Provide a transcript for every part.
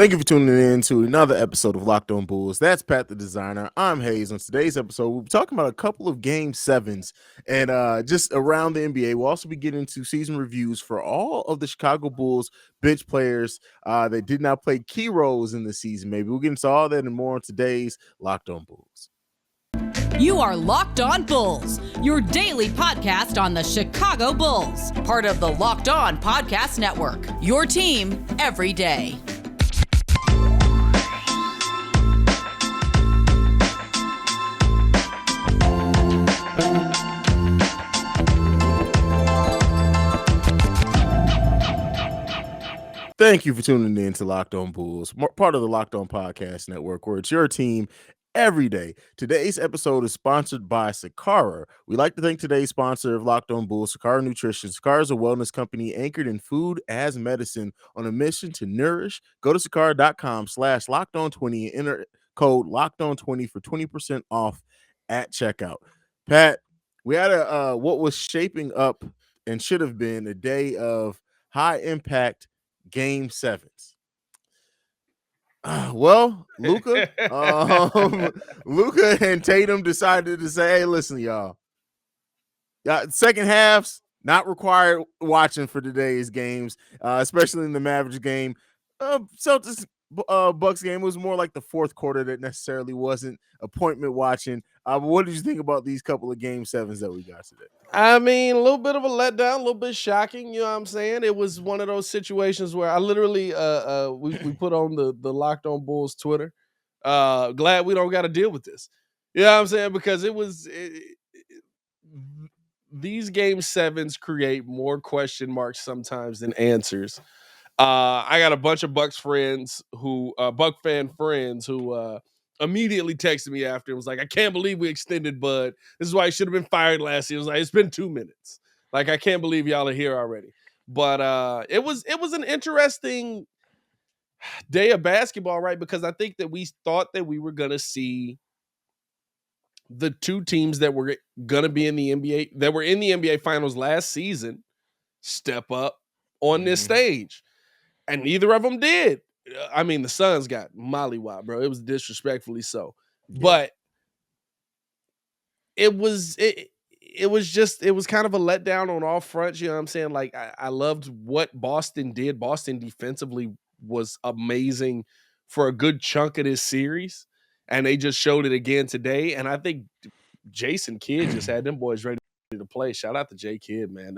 Thank you for tuning in to another episode of Locked On Bulls. That's Pat the Designer. I'm Haize. On today's episode, we'll be talking about a couple of Game 7s and just around the NBA. We'll also be getting into season reviews for all of the Chicago Bulls bench players that did not play key roles in the season. Maybe we'll get into all that and more on today's Locked On Bulls. You are Locked On Bulls, your daily podcast on the Chicago Bulls, part of the Locked On Podcast Network, your team every day. Thank you for tuning in to Locked On Bulls, part of the Locked On Podcast Network, where it's your team every day. Today's episode is sponsored by Sakara. We'd like to thank today's sponsor of Locked On Bulls, Sakara Nutrition. Sakara is a wellness company anchored in food as medicine on a mission to nourish. Go to sakara.com/lockedon20 and enter code LOCKEDON20 for 20% off at checkout. Pat, we had what was shaping up and should have been a day of high impact Game 7s. Luka and Tatum decided to say, "Hey, listen, y'all. Second halves not required watching for today's games, especially in the Mavericks game. Celtics Bucks game was more like the fourth quarter that necessarily wasn't appointment watching. But what did you think about these couple of Game 7s that we got today?" I mean, a little bit of a letdown, a little bit shocking. You know what I'm saying? It was one of those situations where I literally, we put on the Locked On Bulls Twitter. Glad we don't got to deal with this. You know what I'm saying? Because these Game 7s create more question marks sometimes than answers. I got a bunch of Bucks friends Buck fan friends who immediately texted me after and was like, "I can't believe we extended Bud. This is why he should have been fired last year." It was like, "It's been 2 minutes. Like, I can't believe y'all are here already." But it was an interesting day of basketball, right? Because I think that we thought that we were gonna see the two teams that were gonna be in the NBA, that were in the NBA finals last season, step up on this stage. And neither of them did. I mean, the Suns got mollywopped, bro. It was disrespectfully so. Yeah. But it was kind of a letdown on all fronts. You know what I'm saying? Like, I loved what Boston did. Boston defensively was amazing for a good chunk of this series. And they just showed it again today. And I think Jason Kidd just had them boys ready to play. Shout out to J Kidd, man.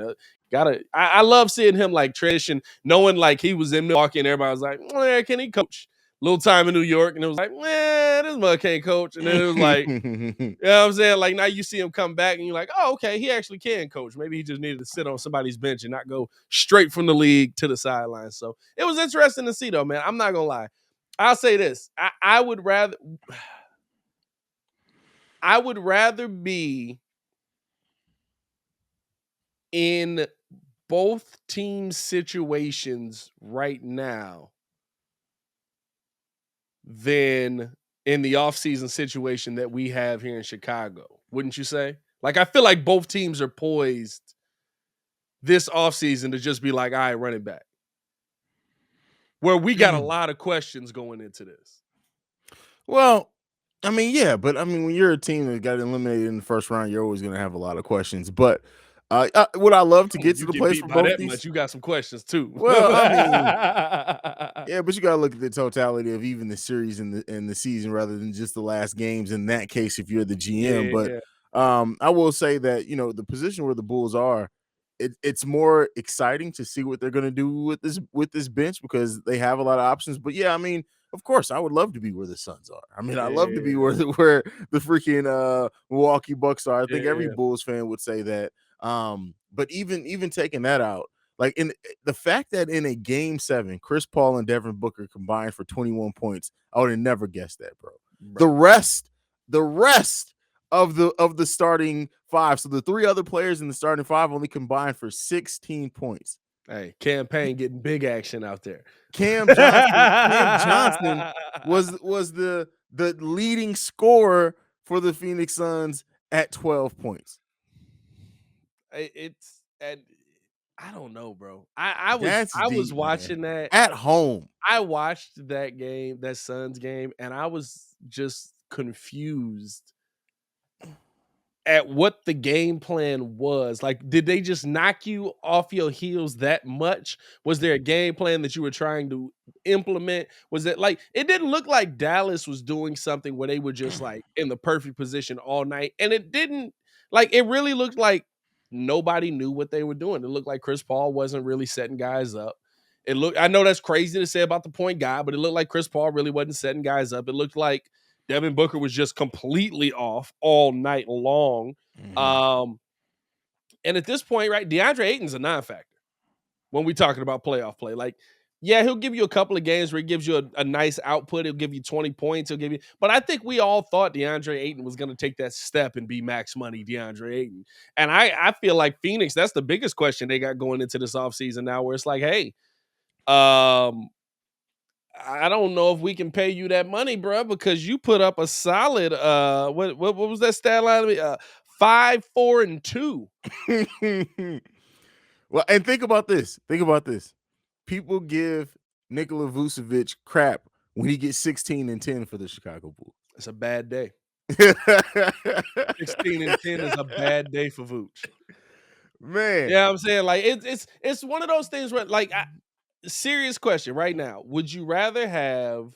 I love seeing him like transition, knowing like he was in Milwaukee and everybody was like, "Can he coach?" Little time in New York, and it was like, this mother can't coach. And then it was like, you know what I'm saying? Like, now you see him come back and you're like, oh, okay, he actually can coach. Maybe he just needed to sit on somebody's bench and not go straight from the league to the sideline. So it was interesting to see, though, man. I'm not gonna lie. I'll say this. I would rather be in both teams' situations right now than in the offseason situation that we have here in Chicago. Wouldn't you say? Like, I feel like both teams are poised this offseason to just be like, all right, run it back. Where we got a lot of questions going into this. Well, I mean, yeah, but I mean, when you're a team that got eliminated in the first round, you're always going to have a lot of questions. But would I love to get to the place for both these? Much, you got some questions too. Well, I mean, yeah, but you got to look at the totality of even the series in the season rather than just the last games. In that case, if you're the GM, I will say that the position where the Bulls are, it's more exciting to see what they're going to do with this bench because they have a lot of options. But yeah, I mean, of course, I would love to be where the Suns are. I mean, I love to be where the freaking Milwaukee Bucks are. I think every Bulls fan would say that. But even taking that out, like in the fact that in a Game 7, Chris Paul and Devin Booker combined for 21 points, I would have never guessed that, bro. The rest of the starting five, so the three other players in the starting five only combined for 16 points. Hey, campaign getting big action out there. Cam Johnson was the leading scorer for the Phoenix Suns at 12 points. I don't know, bro. I That's was deep, man. watching that. At home. I watched that game, that Suns game, and I was just confused at what the game plan was. Like, did they just knock you off your heels that much? Was there a game plan that you were trying to implement? Was it like it didn't look like Dallas was doing something where they were just like in the perfect position all night, and it didn't like it really looked like nobody knew what they were doing. It looked like Chris Paul wasn't really setting guys up. It looked I know that's crazy to say about the point guy, but it looked like Chris Paul really wasn't setting guys up. It looked like Devin Booker was just completely off all night long. And at this point, right, DeAndre Ayton's a non-factor when we're talking about playoff play. Like, yeah, he'll give you a couple of games where he gives you a nice output. He'll give you 20 points. He'll give you, but I think we all thought DeAndre Ayton was going to take that step and be max money DeAndre Ayton. And I feel like Phoenix, that's the biggest question they got going into this offseason now, where it's like, hey, I don't know if we can pay you that money, bro, because you put up a solid what was that stat line? 5, 4, and 2. Well, and think about this. Think about this. People give Nikola Vucevic crap when he gets 16 and 10 for the Chicago Bulls. It's a bad day. 16 and 10 is a bad day for Vooch. Man. Yeah, I'm saying like it's one of those things where like serious question right now. Would you rather have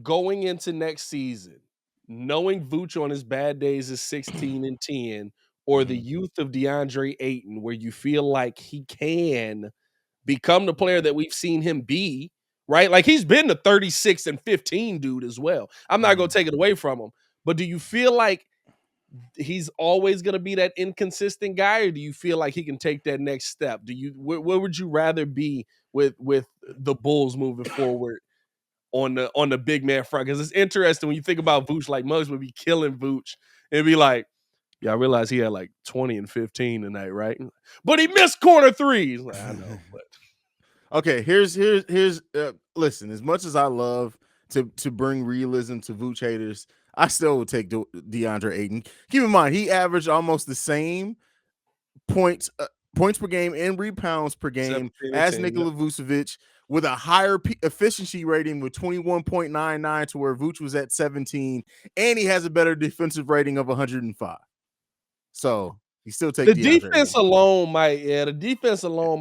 going into next season, knowing Vooch on his bad days is 16 and 10, or the youth of DeAndre Ayton, where you feel like he can become the player that we've seen him be, right? Like he's been the 36 and 15 dude as well. I'm not going to take it away from him, but do you feel like he's always going to be that inconsistent guy, or do you feel like he can take that next step? Do you where would you rather be with the Bulls moving forward on the big man front? Because it's interesting when you think about Vooch, like Muggs would be killing Vooch and be like, yeah, I realize he had like 20 and 15 tonight, right? But he missed corner threes. Like, I know, but okay, here's listen, as much as I love to bring realism to Vooch haters, I still would take DeAndre Ayton. Keep in mind, he averaged almost the same points per game and rebounds per game as Nikola Vucevic, with a higher efficiency rating with 21.99 to where Vooch was at 17, and he has a better defensive rating of 105. So you still take the DeAndre defense Ayton. alone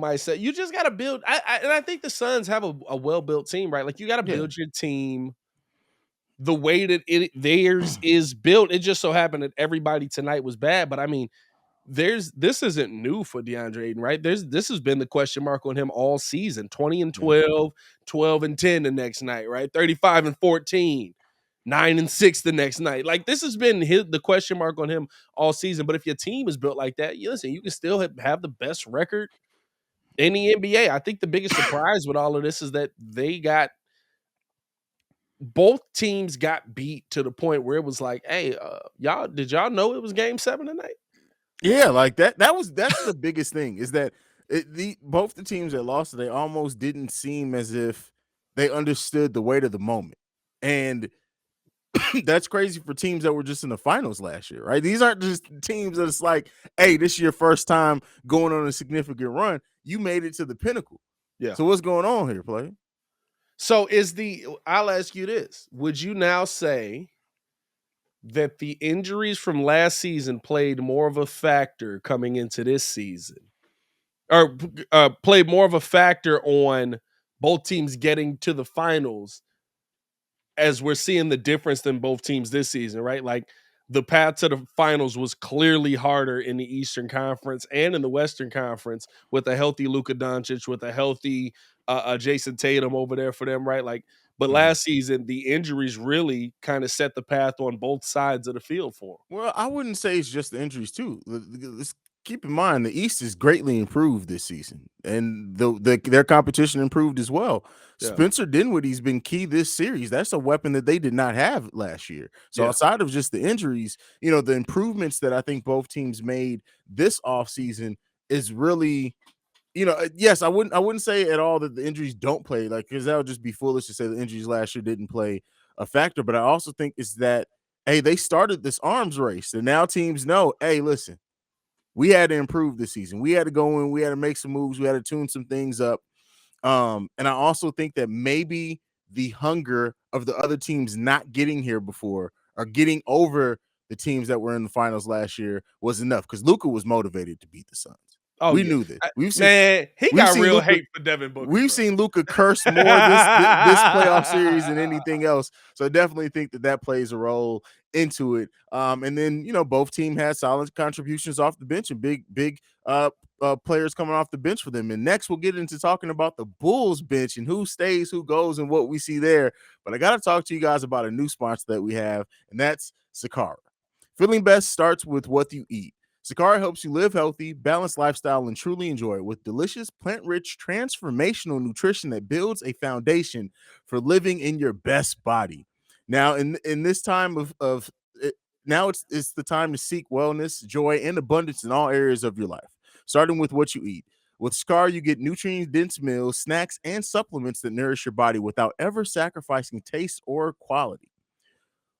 might say you just got to build. And I think the Suns have a well-built team, right? Like you got to build your team the way that theirs is built. It just so happened that everybody tonight was bad, but I mean, this isn't new for DeAndre Ayton, right? This has been the question mark on him all season. 20 and 12, 12 and 10 the next night, right? 35 and 14, 9 and 6 the next night. Like this has been the question mark on him all season. But if your team is built like that, listen, you can still have the best record in the NBA. I think the biggest surprise with all of this is that both teams got beat to the point where it was like, hey, did y'all know it was game 7 tonight? Yeah, like that's the biggest thing is that both the teams that lost, they almost didn't seem as if they understood the weight of the moment. And that's crazy for teams that were just in the finals last year, right? These aren't just teams that it's like, hey, this is your first time going on a significant run. You made it to the pinnacle. Yeah. So what's going on here, play? So I'll ask you this. Would you now say that the injuries from last season played more of a factor coming into this season, or played more of a factor on both teams getting to the finals, as we're seeing the difference in both teams this season, right? Like the path to the finals was clearly harder in the Eastern Conference and in the Western Conference with a healthy Luka Doncic, with a healthy Jason Tatum over there for them, right? Like, but last season, the injuries really kind of set the path on both sides of the field for them. Well, I wouldn't say it's just the injuries too. Let's keep in mind the East is greatly improved this season, and their competition improved as well. Yeah. Spencer Dinwiddie's been key this series. That's a weapon that they did not have last year. So outside of just the injuries, the improvements that I think both teams made this offseason is really, yes, I wouldn't say at all that the injuries don't play, like, because that would just be foolish to say the injuries last year didn't play a factor. But I also think it's that, hey, they started this arms race, and now teams know, hey, listen, we had to improve this season. We had to go in, we had to make some moves, we had to tune some things up. And I also think that maybe the hunger of the other teams not getting here before or getting over the teams that were in the finals last year was enough because Luka was motivated to beat the Suns. Oh, We yeah. knew this. He got real hate for Devin Booker. We've seen Luka curse more this playoff series than anything else. So I definitely think that plays a role into it. And then, both team had solid contributions off the bench and big players coming off the bench for them. And next we'll get into talking about the Bulls bench and who stays, who goes, and what we see there. But I got to talk to you guys about a new sponsor that we have, and that's Sakara. Feeling best starts with what you eat. Sakara helps you live healthy, balanced lifestyle, and truly enjoy it with delicious, plant-rich, transformational nutrition that builds a foundation for living in your best body. Now, in this time of it, now it's the time to seek wellness, joy, and abundance in all areas of your life, starting with what you eat. With Sakara, you get nutrient-dense meals, snacks, and supplements that nourish your body without ever sacrificing taste or quality.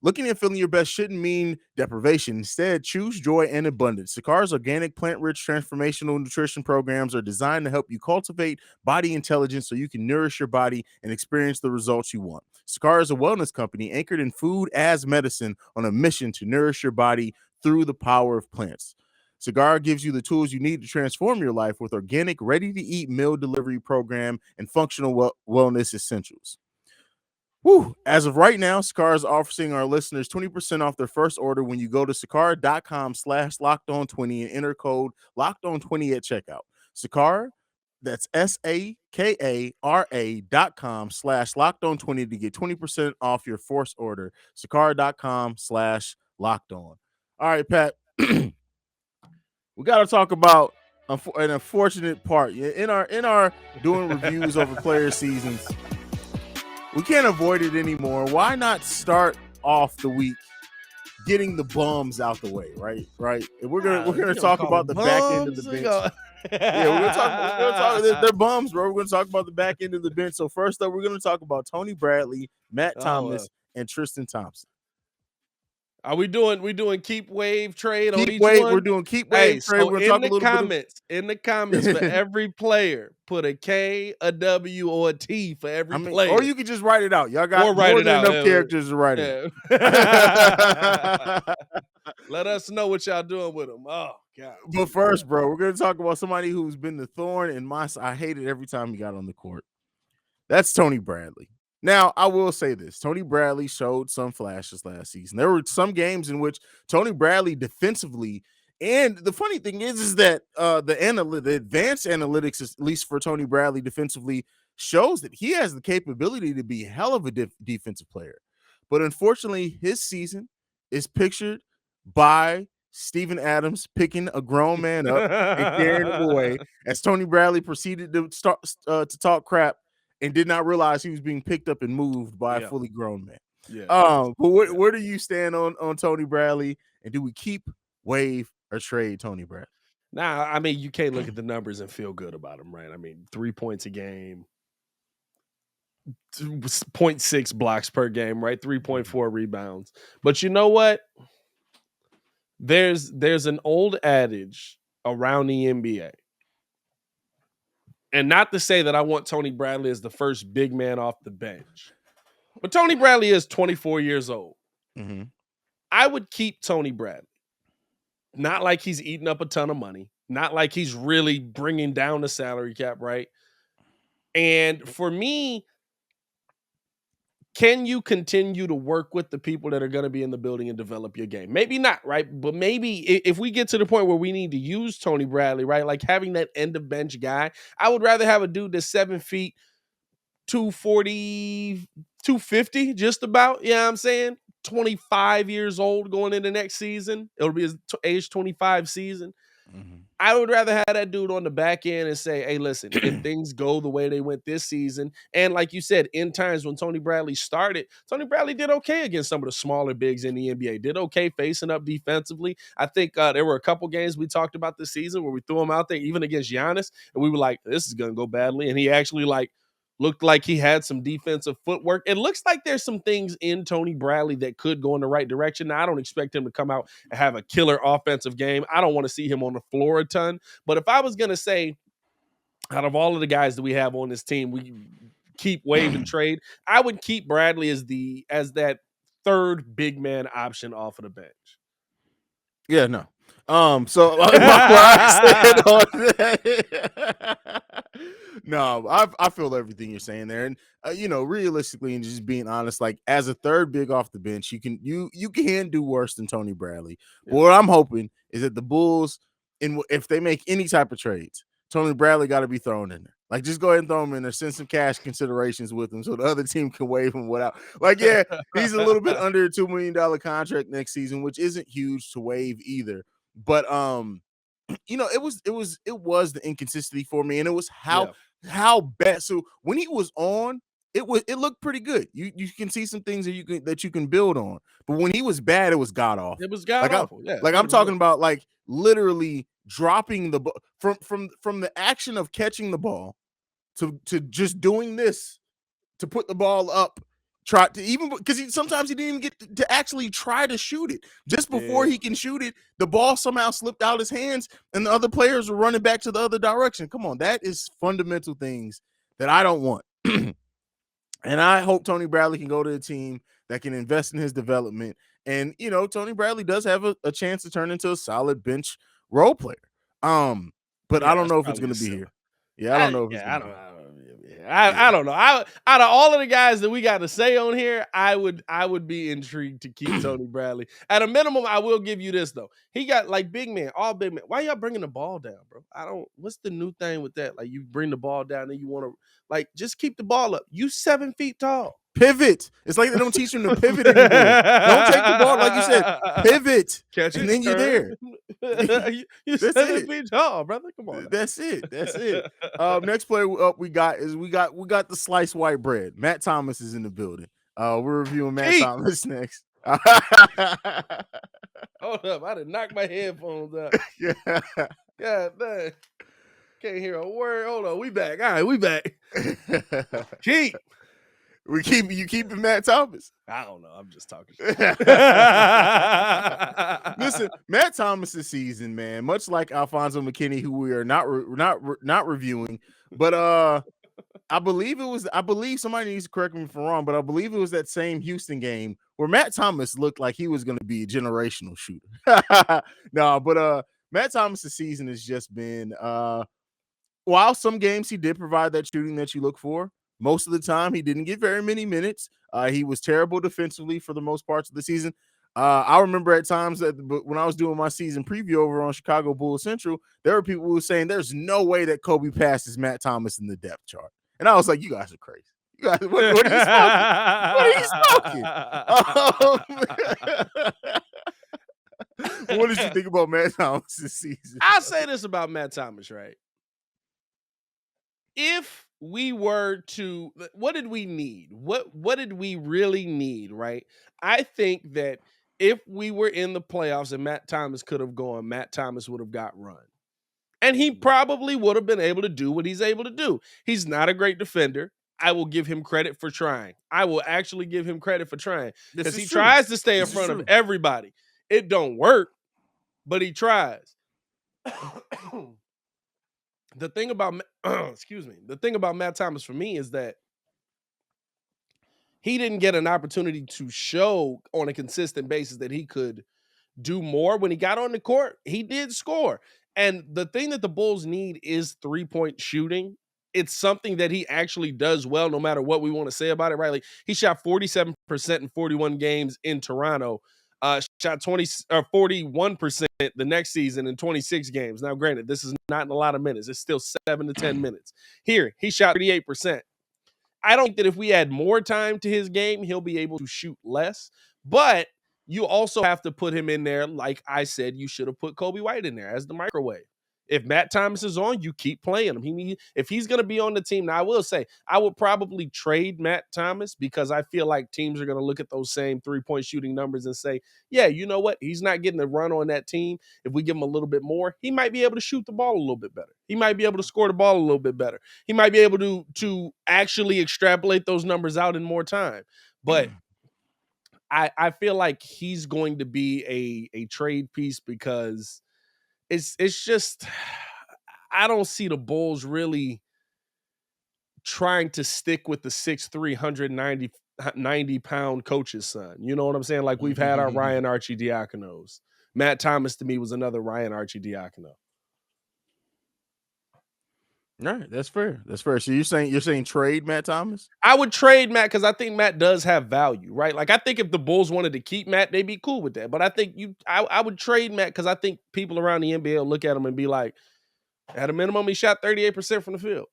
Looking and feeling your best shouldn't mean deprivation. Instead, choose joy and abundance. Sakara's organic, plant-rich, transformational nutrition programs are designed to help you cultivate body intelligence so you can nourish your body and experience the results you want. Sakara is a wellness company anchored in food as medicine on a mission to nourish your body through the power of plants. Sakara gives you the tools you need to transform your life with organic, ready-to-eat meal delivery program and functional wellness essentials. Woo. As of right now, Sakara is offering our listeners 20% off their first order when you go to sakara.com/lockedon20 and enter code lockedon20 at checkout. Sakara, that's SAKARA.com/lockedon20 to get 20% off your first order. Sakara.com/lockedon. All right, Pat. We got to talk about an unfortunate part in our doing reviews over player seasons. We can't avoid it anymore. Why not start off the week getting the bums out the way, right? And we're gonna talk about the back end of the bench. Yeah, we're gonna talk. They're bums, bro. We're gonna talk about the back end of the bench. So first up, we're gonna talk about Tony Bradley, Matt Thomas, and Tristan Thompson. Are we doing keep waive trade on each one? We're doing keep waive trade. So in the comments for every player, put a K, a W, or a T for every player. Or you can just write it out. Y'all got more than enough characters to write it. Let us know what y'all doing with them. Oh God! But first, bro, we're gonna talk about somebody who's been the thorn in my side. I hate it every time he got on the court. That's Tony Bradley. Now, I will say this. Tony Bradley showed some flashes last season. There were some games in which Tony Bradley defensively, and the funny thing is that the advanced analytics, at least for Tony Bradley defensively, shows that he has the capability to be a hell of a defensive player. But unfortunately, his season is pictured by Steven Adams picking a grown man up and carrying him away as Tony Bradley proceeded to start to talk crap and did not realize he was being picked up and moved by a fully grown man. But where do you stand on Tony Bradley? And do we keep, waive, or trade Tony Bradley? Nah, I mean, you can't look at the numbers and feel good about him, right? I mean, 3 points a game, 0.6 blocks per game, right? 3.4 rebounds. But you know what? There's an old adage around the NBA. And not to say that I want Tony Bradley as the first big man off the bench. But Tony Bradley is 24 years old. Mm-hmm. I would keep Tony Bradley. Not like he's eating up a ton of money. Not like he's really bringing down the salary cap, right? And for me, can you continue to work with the people that are going to be in the building and develop your game? Maybe not, right? But maybe if we get to the point where we need to use Tony Bradley, right? Like having that end of bench guy, I would rather have a dude that's 7 feet, 240, 250, just about. You know what I'm saying? 25 years old going into next season. It'll be his age 25 season. Mm-hmm. I would rather have that dude on the back end and say, hey, listen, if things go the way they went this season, and like you said, in times when Tony Bradley started, Tony Bradley did okay against some of the smaller bigs in the NBA, did okay facing up defensively. I think there were a couple games we talked about this season where we threw him out there, even against Giannis, and we were like, this is going to go badly. And he actually Looked like he had some defensive footwork. It looks like there's some things in Tony Bradley that could go in the right direction. Now, I don't expect him to come out and have a killer offensive game. I don't want to see him on the floor a ton. But if I was going to say, out of all of the guys that we have on this team, we keep waive and trade, I would keep Bradley as that third big man option off of the bench. Yeah, no. So what I said on that, no, I feel everything you're saying there, and realistically and just being honest, like as a third big off the bench, you can do worse than Tony Bradley. Yeah. But what I'm hoping is that the Bulls, if they make any type of trades, Tony Bradley got to be thrown in there. Like, just go ahead and throw him in there, send some cash considerations with him so the other team can waive him without. Like, yeah, he's a little bit under a $2 million contract next season, which isn't huge to waive either. But it was the inconsistency for me, and it was how bad. So when he was on, it looked pretty good. You can see some things that you can build on. But when he was bad, it was god awful. It was god awful. I'm talking about, like, literally dropping the ball from the action of catching the ball to just doing this to put the ball up. Try to, even because sometimes he didn't even get to actually try to shoot it. Just before he can shoot it, the ball somehow slipped out his hands and the other players were running back to the other direction. Come on, that is fundamental things that I don't want. And I hope Tony Bradley can go to a team that can invest in his development. And, Tony Bradley does have a chance to turn into a solid bench role player. But I don't know if it's going to be here. Yeah, I don't know if it's going to be here. I don't know. Out of all of the guys that we got to say on here, I would be intrigued to keep Tony Bradley. At a minimum, I will give you this though. He got, like, big man, all big man. Why y'all bringing the ball down, bro? What's the new thing with that? Like, you bring the ball down and you want to, like, just keep the ball up. You 7 feet tall. Pivot. It's like they don't teach him to pivot anymore. Don't take the ball, like you said. Pivot. Catch it, and then you're there. You're 7 feet tall, brother. Come on. That's it. Next player up we got the sliced white bread. Matt Thomas is in the building. We're reviewing Matt Thomas next. Hold up. I done knocked my headphones out. Yeah. God dang. Can't hear a word. Hold on. We back. All right, we back. You keeping Matt Thomas? I don't know. I'm just talking shit. Listen, Matt Thomas's season, man, much like Alfonso McKinney, who we are not reviewing, but I believe somebody needs to correct me if I'm wrong, but I believe it was that same Houston game where Matt Thomas looked like he was going to be a generational shooter. No, but Matt Thomas's season has just been while some games he did provide that shooting that you look for, most of the time he didn't get very many minutes. He was terrible defensively for the most parts of the season. I remember at times that when I was doing my season preview over on Chicago Bulls Central, there were people who were saying there's no way that Kobe passes Matt Thomas in the depth chart. And I was like, you guys are crazy. You guys, what are you smoking? What did you think about Matt Thomas this season? I'll say this about Matt Thomas, right? If we were to, what did we need? What did we really need, right? I think that if we were in the playoffs and Matt Thomas could have gone, Matt Thomas would have got run. And he probably would have been able to do what he's able to do. He's not a great defender. I will give him credit for trying. I will actually give him credit for trying. Because he tries to stay in front of everybody. It don't work, but he tries. The thing about Matt Thomas for me is that he didn't get an opportunity to show on a consistent basis that he could do more. When he got on the court, he did score. And the thing that the Bulls need is 3-point shooting. It's something that he actually does well, no matter what we want to say about it, right? Like, he shot 47% in 41 games in Toronto. Shot 41% the next season in 26 games. Now, granted, this is not in a lot of minutes. It's still 7 to 10 minutes. Here, he shot 38%. I don't think that if we add more time to his game, he'll be able to shoot less. But you also have to put him in there. Like I said, you should have put Kobe White in there as the microwave. If Matt Thomas is on, you keep playing him. If he's going to be on the team, now I will say, I would probably trade Matt Thomas because I feel like teams are going to look at those same 3-point shooting numbers and say, yeah, you know what? He's not getting a run on that team. If we give him a little bit more, he might be able to shoot the ball a little bit better. He might be able to score the ball a little bit better. He might be able to actually extrapolate those numbers out in more time. But I feel like he's going to be a trade piece because it's just I don't see the Bulls really trying to stick with the 6'3", 190-pound coach's son. You know what I'm saying? Like we've had our Ryan Arcidiaconos. Matt Thomas to me was another Ryan Arcidiacono. All right, that's fair. That's fair. So you're saying trade Matt Thomas? I would trade Matt because I think Matt does have value, right? Like I think if the Bulls wanted to keep Matt, they'd be cool with that. But I think I would trade Matt because I think people around the NBA will look at him and be like, at a minimum, he shot 38% from the field.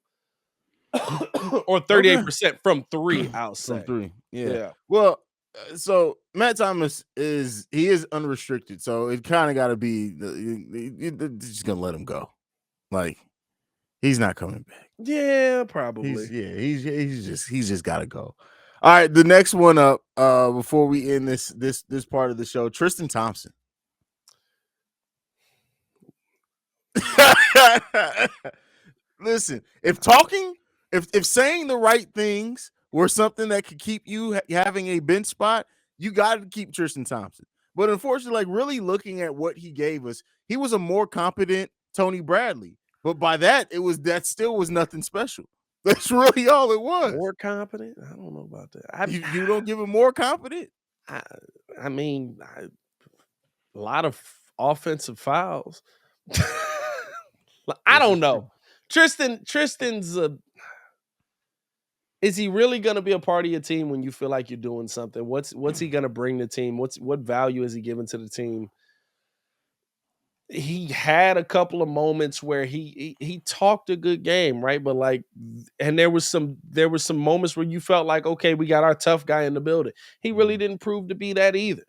Or 38% from three, I'll say. From three. Yeah. Well, so Matt Thomas is unrestricted, so it kind of got to be just gonna let him go. Like he's not coming back. Yeah, probably. He's just got to go. All right, the next one up before we end this part of the show, Tristan Thompson. Listen, if saying the right things were something that could keep you having a bench spot, you got to keep Tristan Thompson. But unfortunately, like really looking at what he gave us, he was a more competent Tony Bradley. But by that, that still was nothing special. That's really all it was. More competent? I don't know about that. You don't give him more competent? I mean, a lot of offensive fouls. I don't know. Tristan's is he really going to be a part of your team when you feel like you're doing something? What's he going to bring the team? What value is he giving to the team? He had a couple of moments where he talked a good game, right? But like, and there was some moments where you felt like, okay, we got our tough guy in the building. He really didn't prove to be that either.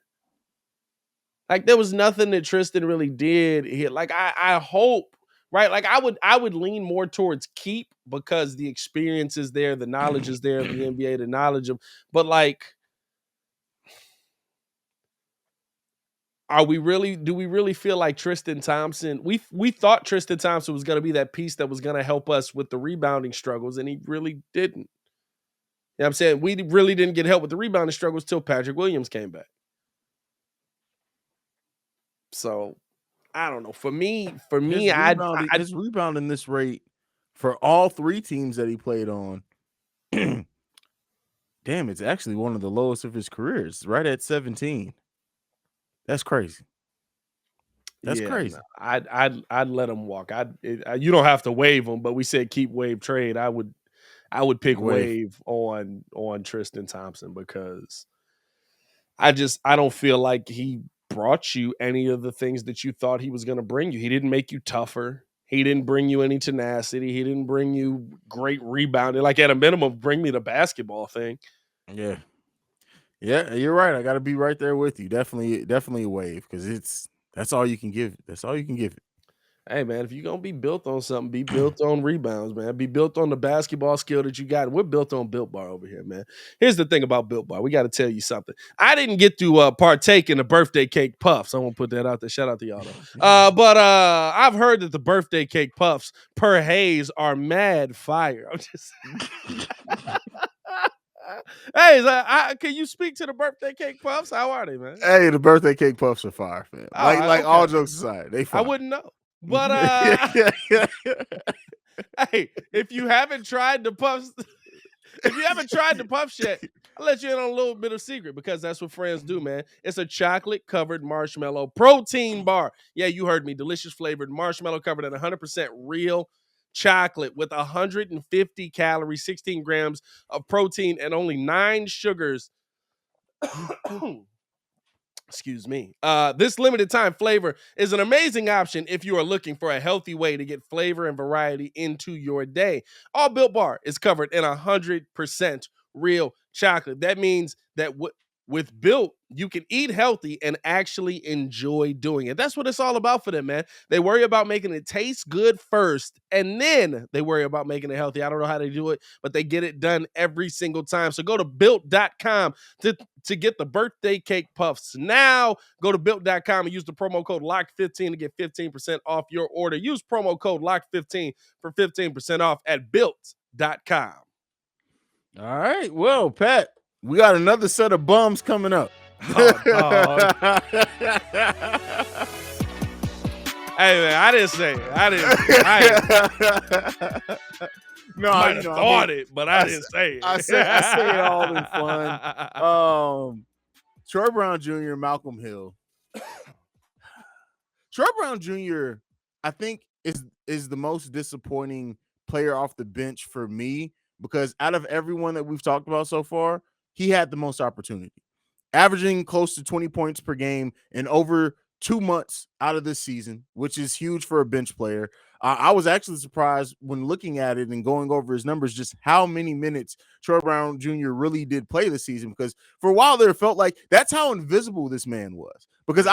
Like there was nothing that Tristan really did here. Like I hope, right? Like I would lean more towards keep because the experience is there, the knowledge is there of the NBA, the knowledge of, but like, do we really feel like Tristan Thompson? We thought Tristan Thompson was going to be that piece that was going to help us with the rebounding struggles, and he really didn't. You know what I'm saying? We really didn't get help with the rebounding struggles till Patrick Williams came back. So I don't know. For me, his rebounding this rate for all three teams that he played on, damn, it's actually one of the lowest of his careers, right at 17. That's crazy. That's crazy. No, I'd let him walk. You don't have to waive him, but we said keep, waive, trade. I would pick waive on Tristan Thompson because I don't feel like he brought you any of the things that you thought he was going to bring you. He didn't make you tougher. He didn't bring you any tenacity. He didn't bring you great rebounding. Like at a minimum, bring me the basketball thing. Yeah. Yeah, you're right. I got to be right there with you. Definitely a wave because that's all you can give. That's all you can give it. Hey, man, if you're going to be built on something, be built on rebounds, man. Be built on the basketball skill that you got. We're built on Built Bar over here, man. Here's the thing about Built Bar. We got to tell you something. I didn't get to partake in the birthday cake puffs. I won't put that out there. Shout out to y'all, though. But I've heard that the birthday cake puffs per Haize are mad fire. I'm just Hey, can you speak to the birthday cake puffs? How are they, man? Hey, the birthday cake puffs are fire, man. Okay. All jokes aside, they fire. I wouldn't know. But hey, if you haven't tried the puffs yet, I'll let you in on a little bit of secret because that's what friends do, man. It's a chocolate-covered marshmallow protein bar. Yeah, you heard me. Delicious flavored marshmallow covered in 100% real chocolate with 150 calories, 16 grams of protein, and only 9 sugars. Excuse me. This limited time flavor is an amazing option if you are looking for a healthy way to get flavor and variety into your day. All Built Bar is covered in 100% real chocolate. That means that With Built, you can eat healthy and actually enjoy doing it. That's what it's all about for them, man. They worry about making it taste good first, and then they worry about making it healthy. I don't know how they do it, but they get it done every single time. So go to Built.com to get the birthday cake puffs. Now go to Built.com and use the promo code LOCK15 to get 15% off your order. Use promo code LOCK15 for 15% off at Built.com. All right. Well, Pat, we got another set of bums coming up. Oh, dog. Hey, man, I didn't say it. I might have thought it, but I didn't say it. I say it all in fun. Troy Brown Jr., Malcolm Hill. Troy Brown Jr., I think, is the most disappointing player off the bench for me, because out of everyone that we've talked about so far, he had the most opportunity, averaging close to 20 points per game in over 2 months out of this season, which is huge for a bench player. I was actually surprised when looking at it and going over his numbers, just how many minutes Troy Brown Jr. really did play this season, because for a while there, it felt like that's how invisible this man was. Because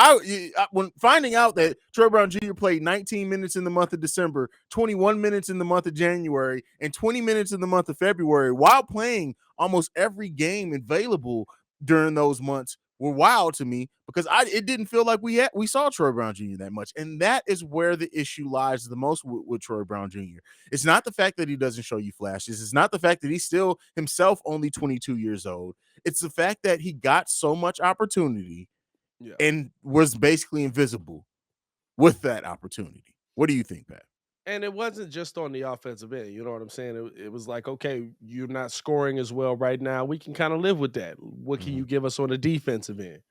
when finding out that Troy Brown Jr. played 19 minutes in the month of December, 21 minutes in the month of January, and 20 minutes in the month of February, while playing almost every game available during those months, were wild to me, because it didn't feel like we saw Troy Brown Jr. that much. And that is where the issue lies the most with Troy Brown Jr. It's not the fact that he doesn't show you flashes. It's not the fact that he's still himself only 22 years old. It's the fact that he got so much opportunity and was basically invisible with that opportunity. What do you think, Pat? And it wasn't just on the offensive end. You know what I'm saying? It was like, okay, you're not scoring as well right now. We can kind of live with that. What can you give us on the defensive end?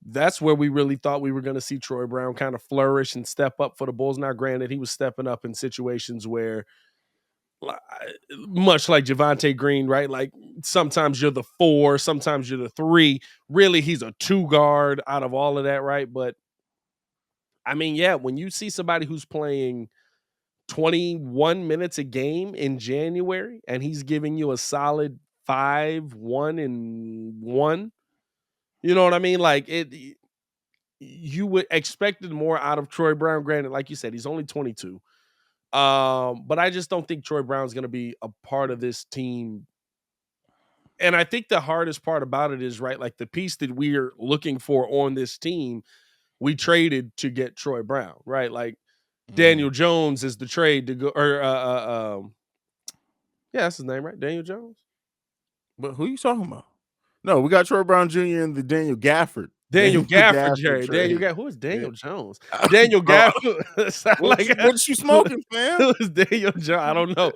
That's where we really thought we were going to see Troy Brown kind of flourish and step up for the Bulls. Now, granted, he was stepping up in situations where, much like Javonte Green, right? Like sometimes you're the 4, sometimes you're the 3. Really, he's a 2 guard out of all of that, right? But I mean, yeah, when you see somebody who's playing 21 minutes a game in January and he's giving you a solid 5, 1, and 1, you know what I mean? Like you would expected more out of Troy Brown. Granted, like you said, he's only 22. But I just don't think Troy Brown's going to be a part of this team. And I think the hardest part about it is, right, like the piece that we're looking for on this team, we traded to get Troy Brown, right? Like Daniel Jones is the trade to go, or yeah, that's his name, right? Daniel Jones. But who are you talking about? No, we got Troy Brown Jr. and the Daniel Gafford. Daniel Gafford, Jerry. Daniel Gafford. Who is Daniel Jones? Daniel Gafford. What you smoking, fam? Who is Daniel Jones? I don't know.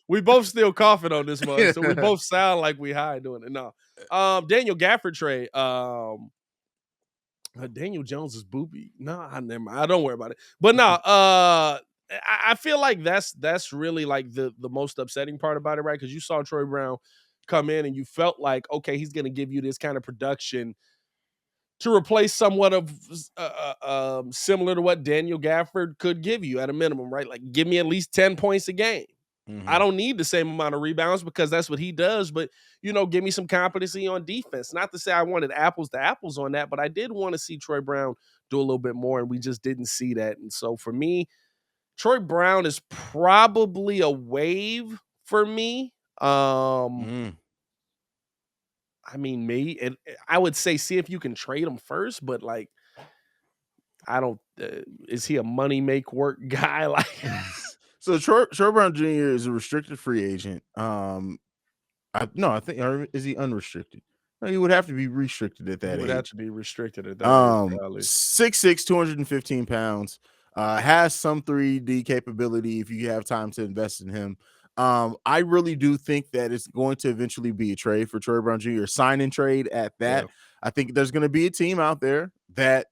We both still coughing on this one, so we both sound like we high doing it. No, Daniel Gafford trade. Daniel Jones is booby. No, never mind. I don't worry about it. But no, I feel like that's really like the most upsetting part about it, right? Because you saw Troy Brown come in and you felt like, okay, he's going to give you this kind of production to replace somewhat of similar to what Daniel Gafford could give you at a minimum, right? Like, give me at least 10 points a game. I don't need the same amount of rebounds because that's what he does, but, give me some competency on defense. Not to say I wanted apples to apples on that, but I did want to see Troy Brown do a little bit more, and we just didn't see that. And so for me, Troy Brown is probably a waive for me. I mean, maybe, and I would say see if you can trade him first, but like, I don't. Is he a money make work guy? Like, so Troy Brown Jr. is a restricted free agent. I think, or is he unrestricted? No, he would have to be restricted at that age. He would have to be restricted at that age. 6'6", 215 pounds. Has some 3D capability if you have time to invest in him. I really do think that it's going to eventually be a trade for Troy Brown Jr., sign and trade at that. Yeah. I think there's going to be a team out there that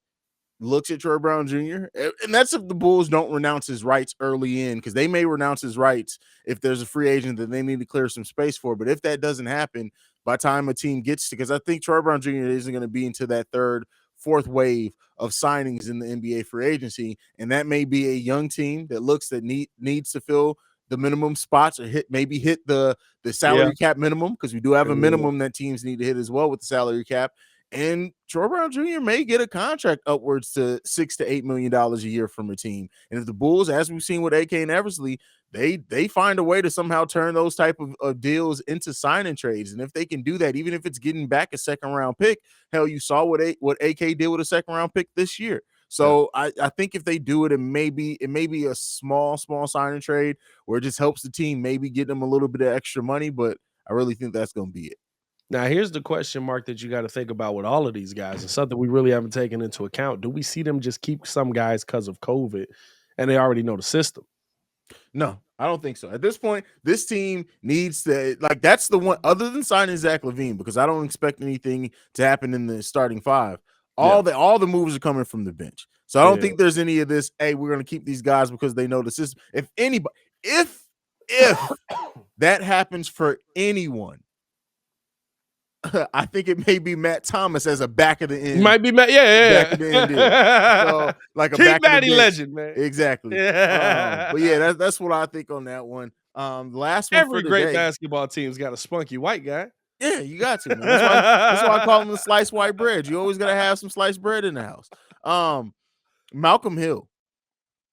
looks at Troy Brown Jr., and that's if the Bulls don't renounce his rights early in, because they may renounce his rights if there's a free agent that they need to clear some space for. But if that doesn't happen, by the time a team gets to, because I think Troy Brown Jr. isn't going to be into that third, fourth wave of signings in the NBA free agency, and that may be a young team that looks that needs to fill the minimum spots or hit the salary cap minimum, because we do have a minimum that teams need to hit as well with the salary cap. And Troy Brown Jr. may get a contract upwards to $6 to $8 million a year from a team. And if the Bulls, as we've seen with AK and Eversley, they find a way to somehow turn those type of deals into signing trades. And if they can do that, even if it's getting back a second round pick, hell, you saw what AK did with a second round pick this year. So I think if they do it, it may be a small signing trade where it just helps the team maybe get them a little bit of extra money. But I really think that's going to be it. Now, here's the question mark that you got to think about with all of these guys, and something we really haven't taken into account. Do we see them just keep some guys because of COVID and they already know the system? No, I don't think so. At this point, this team needs to, like, that's the one, other than signing Zach LaVine, because I don't expect anything to happen in the starting five. All the moves are coming from the bench. So I don't think there's any of this, hey, we're going to keep these guys because they know the system. If anybody, if that happens for anyone, I think it may be Matt Thomas as a back of the end. Might be Matt, back of the end deal. So, like a Keep back Matty of the legend, man. Exactly. But yeah, that's what I think on that one. The last one Every for great today, basketball team's got a spunky white guy. Yeah, you got to, man. That's why I call him the sliced white bread. You always gotta have some sliced bread in the house. Malcolm Hill.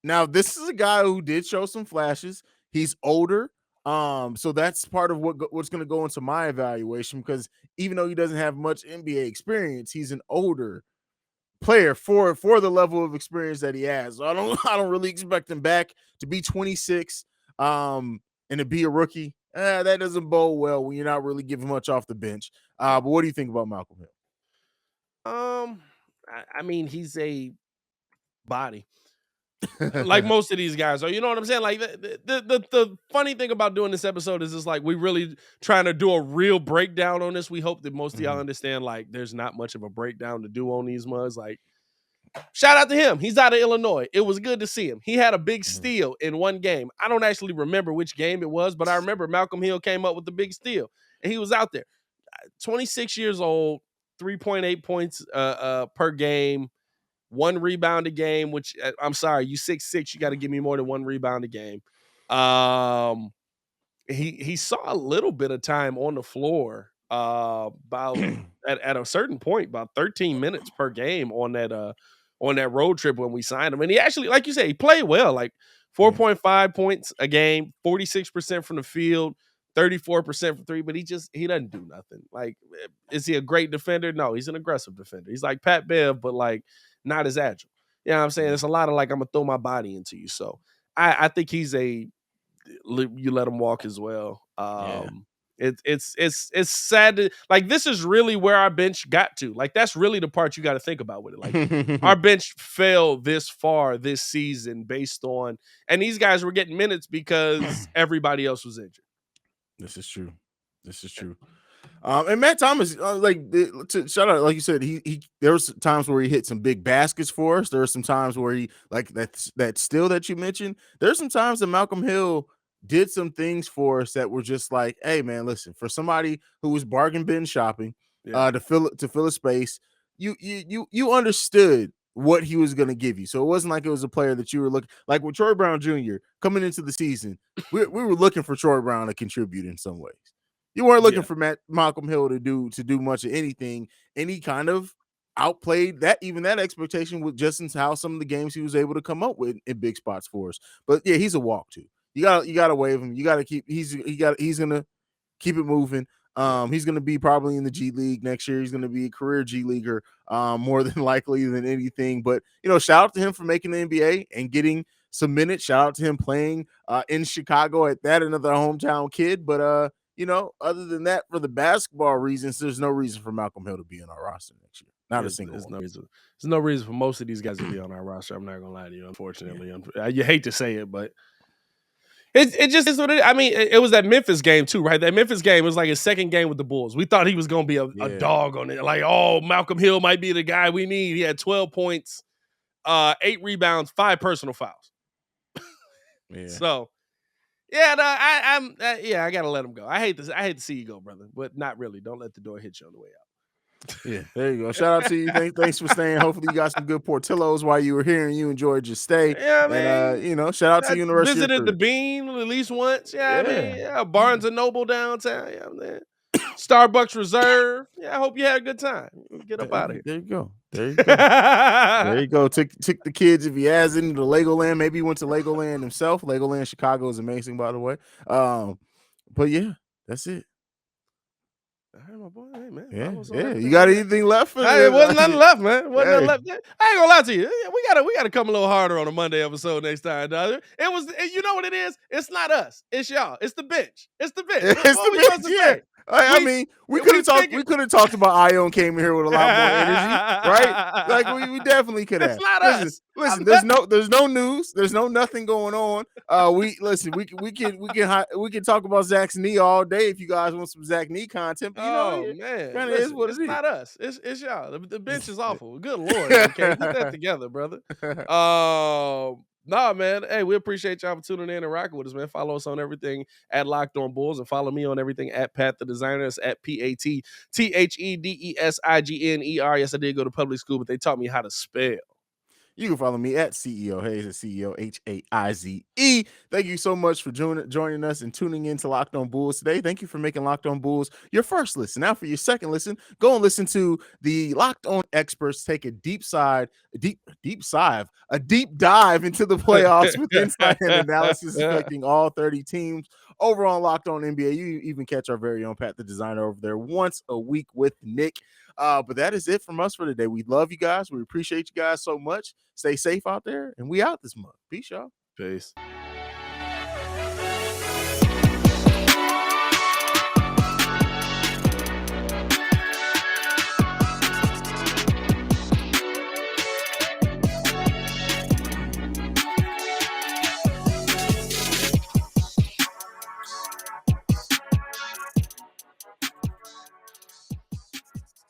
Now, this is a guy who did show some flashes. He's older. So that's part of what's going to go into my evaluation, because even though he doesn't have much NBA experience, he's an older player for the level of experience that he has. So I don't really expect him back to be 26 and to be a rookie. That doesn't bode well when you're not really giving much off the bench. But what do you think about Malcolm Hill? I mean, he's a body. Like most of these guys are, you know what I'm saying? Like the funny thing about doing this episode is, it's like we really trying to do a real breakdown on this. We hope that most of y'all understand, like, there's not much of a breakdown to do on these mugs. Like, shout out to him. He's out of Illinois. It was good to see him. He had a big steal in one game. I don't actually remember which game it was, but I remember Malcolm Hill came up with the big steal, and he was out there. 26 years old, 3.8 points per game. 1 rebound a game, which, I'm sorry, you 6'6", you got to give me more than 1 rebound a game. He saw a little bit of time on the floor, about at a certain point, about 13 minutes per game on that road trip when we signed him. And he actually, like you say, he played well, like 4.5 points a game, 46% from the field, 34% from three, but he doesn't do nothing. Like, is he a great defender? No, he's an aggressive defender. He's like Pat Bev, but like not as agile. You know what I'm saying? It's a lot of like, I'm gonna throw my body into you. So I think he's you let him walk as well. It's sad like, this is really where our bench got to. Like, that's really the part you got to think about with it. Like, our bench fell this far this season based on, and these guys were getting minutes because everybody else was injured. This is true. And Matt Thomas, shout out, like you said, he there was times where he hit some big baskets for us. There were some times where he, like that steal that you mentioned. There's some times that Malcolm Hill did some things for us that were just like, hey man, listen, for somebody who was bargain bin shopping, to fill a space, you understood what he was going to give you. So it wasn't like it was a player that you were looking, like with Troy Brown Jr. coming into the season. We were looking for Troy Brown to contribute in some ways. You weren't looking for Malcolm Hill to do much of anything, and he kind of outplayed that expectation with just in how some of the games he was able to come up with in big spots for us. But yeah, he's a walk too. You gotta waive him. You gotta keep. He's gonna keep it moving. He's gonna be probably in the G League next year. He's gonna be a career G Leaguer, more than likely than anything. But shout out to him for making the NBA and getting some minutes. Shout out to him playing in Chicago at that, another hometown kid. But other than that, for the basketball reasons, there's no reason for Malcolm Hill to be on our roster next year. Not a single one. There's no reason for most of these guys to be on our roster. I'm not gonna lie to you. Unfortunately, you hate to say it, but it just is what it is. I mean, it was that Memphis game too, right? That Memphis game was like his second game with the Bulls. We thought he was gonna be a dog on it. Like, oh, Malcolm Hill might be the guy we need. He had 12 points, 8 rebounds, 5 personal fouls. So. Yeah, no, I gotta let him go. I hate to see you go, brother, but not really. Don't let the door hit you on the way out. Yeah, there you go. Shout out to you. Thanks for staying. Hopefully you got some good Portillos while you were here and you enjoyed your stay. Yeah, I And mean, shout out to I you and the rest of your visited the crew. Bean at least once. Yeah, I mean, Yeah. yeah, Barnes and Noble downtown. Yeah, man. Starbucks Reserve. Yeah, I hope you had a good time. Get up out of here. There you go. There you go. There you go. Took the kids, if he has any, to Legoland. Maybe he went to Legoland himself. Legoland Chicago is amazing, by the way. But yeah, that's it. All right, my boy. Hey, man. Yeah. You got anything left for Hey, it wasn't nothing left, man. Wasn't nothing Hey. left. I ain't gonna lie to you. We gotta come a little harder on a Monday episode next time, dog. You know what it is? It's not us. It's y'all. It's the bench. It's the bench. What we supposed to say? I mean, we could have talked about Ion came in here with a lot more energy, right? Like we definitely could have. It's not us. Listen, there's no news, there's nothing going on. We can talk about Zach's knee all day if you guys want some Zach knee content. But man, kind of is what it is. It's not us. It's y'all. The bench is awful. Good Lord, okay, get that together, brother. Nah, man. Hey, we appreciate y'all for tuning in and rocking with us, man. Follow us on everything at Locked On Bulls and follow me on everything at Pat the Designer. It's at PATTHEDESIGNER. Yes, I did go to public school, but they taught me how to spell. You can follow me at CEO Haize, at CEO Haize. Thank you so much for joining us and tuning in to Locked On Bulls today. Thank you for making Locked On Bulls your first listen. Now for your second listen, go and listen to the Locked On experts take a deep dive into the playoffs with insight and analysis affecting all 30 teams over on Locked On NBA. You even catch our very own Pat the Designer over there once a week with Nick. But that is it from us for today. We love you guys. We appreciate you guys so much. Stay safe out there, and we out this month. Peace, y'all. Peace.